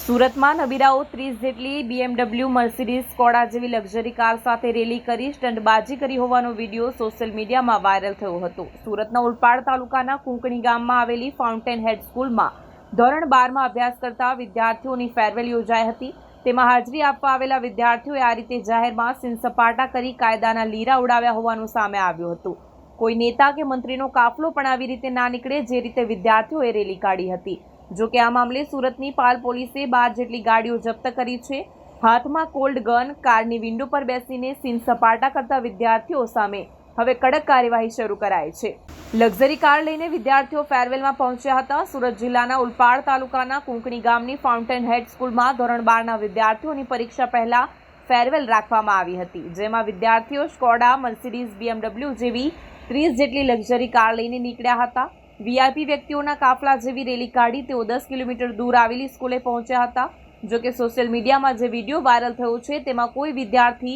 સુરતમાં નબીરાઓ 30 જેટલી BMW, Mercedes, Skoda જેવી લક્ઝરી કાર સાથે રેલી કરી સ્ટંટબાજી કરી હોવાનો વિડીયો સોશિયલ મીડિયામાં વાયરલ થયો હતો। સુરતના ઉલપાડ તાલુકાના કુંકણી ગામમાં આવેલી ફાઉન્ટેન હેડ સ્કૂલમાં ધોરણ 12માં અભ્યાસ કરતા વિદ્યાર્થીઓની ફેરવેલ યોજાઈ હતી। તેમાં હાજરી આપવા આવેલા વિદ્યાર્થીઓએ આ રીતે જાહેરમાં સીનસપાટા કરી કાયદાના લીરા ઉડાવ્યા હોવાનું સામે આવ્યું હતું। કોઈ નેતા કે મંત્રીનો કાફલો પણ આવી રીતે ના નીકળે જે રીતે વિદ્યાર્થીઓએ રેલી કાઢી હતી। જો કે આ મામલે સુરતની પાલ પોલીસે 12 જેટલી ગાડીઓ જપ્ત કરી છે। હાથમાં કોલ્ડ ગન, કારની વિન્ડો પર બેસીને સીન સપાટા કરતા વિદ્યાર્થીઓ સામે હવે કડક કાર્યવાહી શરૂ કરાઈ છે। લક્ઝરી કાર લઈને વિદ્યાર્થીઓ ફેરવેલમાં પહોંચ્યા હતા। સુરત જિલ્લાના ઉલપાડ તાલુકાના કુંકણી ગામની ફાઉન્ટેન હેડ સ્કૂલમાં ધોરણ 12ના વિદ્યાર્થીઓની પરીક્ષા પહેલા ફેરવેલ રાખવામાં આવી હતી, જેમાં વિદ્યાર્થીઓ સ્કોડા, મર્સિડીઝ, BMW જેવી 30 જેટલી લક્ઝરી કાર લઈને નીકળ્યા હતા। વીઆઈપી વ્યક્તિઓના કાફલા જેવી રેલી કાઢી તેઓ 10 કિલોમીટર દૂર આવેલી સ્કૂલે પહોંચ્યા હતા। જો કે સોશિયલ મીડિયામાં જે વિડીયો વાયરલ થયો છે તેમાં કોઈ વિદ્યાર્થી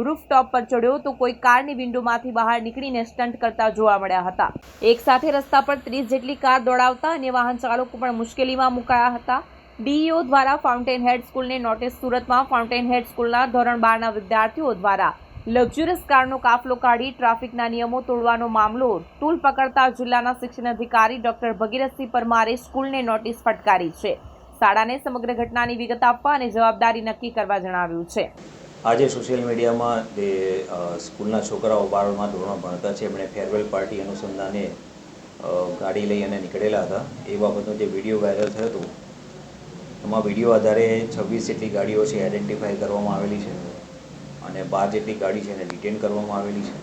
રૂફટોપ પર ચડ્યો તો કોઈ કારની વિન્ડોમાંથી બહાર નીકળીને સ્ટન્ટ કરતા જોવા મળ્યા હતા। એક સાથે રસ્તા પર 30 જેટલી કાર દોડાવતા અન્ય વાહન ચાલકો પણ મુશ્કેલીમાં મુકાયા હતા। ડીઈઓ દ્વારા ફાઉન્ટેન હેડ સ્કૂલને નોટિસ। સુરતમાં ફાઉન્ટેન હેડ સ્કૂલના ધોરણ 12ના વિદ્યાર્થીઓ દ્વારા લક્ઝુરિયસ કારનો કાફલો કાઢી ટ્રાફિકના નિયમો તોડવાનો મામલો ટૂલ પકડતા જિલ્લાના શિક્ષણ અધિકારી ડોક્ટર ભગીરથસિંહ પરમારે સ્કૂલને નોટિસ ફટકારી છે। શાળાને સમગ્ર ઘટનાની વિગત આપવા અને જવાબદારી નક્કી કરવા જણાવ્યું છે। આજે સોશિયલ મીડિયામાં જે સ્કૂલના છોકરાઓ 12મા ધોરણમાં ભણતા છે એમણે ફેરવેલ પાર્ટી અનુસંધાને ગાડી લઈ અને નીકળેલા હતા એ બાબતનો જે વિડીયો વાયરલ થયો હતો એમાં વિડીયો આધારે 26 જેટલી ગાડીઓ છે આઈડેન્ટિફાઈ કરવામાં આવેલી છે અને 12 જેટલી ગાડી છે એને ડિટેન કરવામાં આવેલી છે।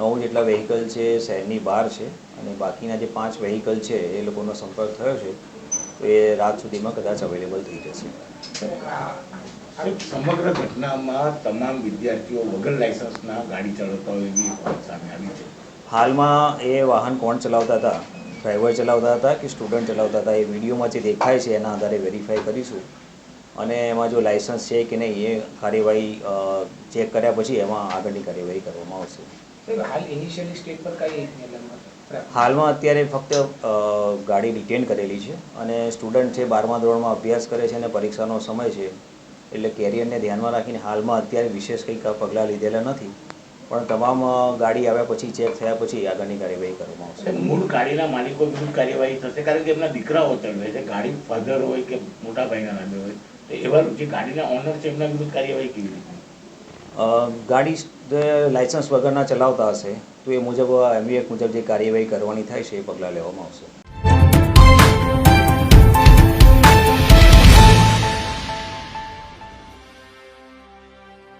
9 જેટલા વ્હીકલ છે શહેરની બહાર છે અને બાકીના જે 5 વ્હીકલ છે એ લોકોનો સંપર્ક થયો છે તો એ રાત સુધીમાં કદાચ અવેલેબલ થઈ જશે। સમગ્ર ઘટનામાં તમામ વિદ્યાર્થીઓ વગર લાયસન્સના ગાડી ચલાવતા હોય એવી વાત સામે આવી છે। હાલમાં એ વાહન કોણ ચલાવતા હતા, ડ્રાઈવર ચલાવતા હતા કે સ્ટુડન્ટ ચલાવતા હતા, એ વિડીયોમાં જે દેખાય છે એના આધારે વેરીફાઈ કરીશું અને એમાં જો લાયસન્સ છે કે નહીં એ કાર્યવાહી ચેક કર્યા પછી એમાં આગળની કાર્યવાહી કરવામાં આવશે। હાલ ઇનિશિયલી સ્ટેજ પર કઈ હાલમાં અત્યારે ફક્ત ગાડી ડિટેન કરેલી છે અને સ્ટુડન્ટ છે 12મા ધોરણમાં અભ્યાસ કરે છે અને પરીક્ષાનો સમય છે એટલે કેરિયરને ધ્યાનમાં રાખીને હાલમાં અત્યારે વિશેષ કંઈક પગલાં લીધેલા નથી, પણ તમામ ગાડી આવ્યા પછી ચેક થયા પછી આગળની કાર્યવાહી કરવામાં આવશે। મૂળ ગાડીના માલિકો વિરુદ્ધ કાર્યવાહી થશે કારણ કે એમના દીકરાઓ હોય છે, ગાડી ફાધર હોય કે મોટા ભાઈના નામે હોય તો એવા જે ગાડીના ઓનર છે એમના વિરુદ્ધ કાર્યવાહી કેવી રીતે? ગાડી લાયસન્સ વગરના ચલાવતા હશે તો એ મુજબ એમવી એક્ટ મુજબ જે કાર્યવાહી કરવાની થાય છે એ પગલાં લેવામાં આવશે।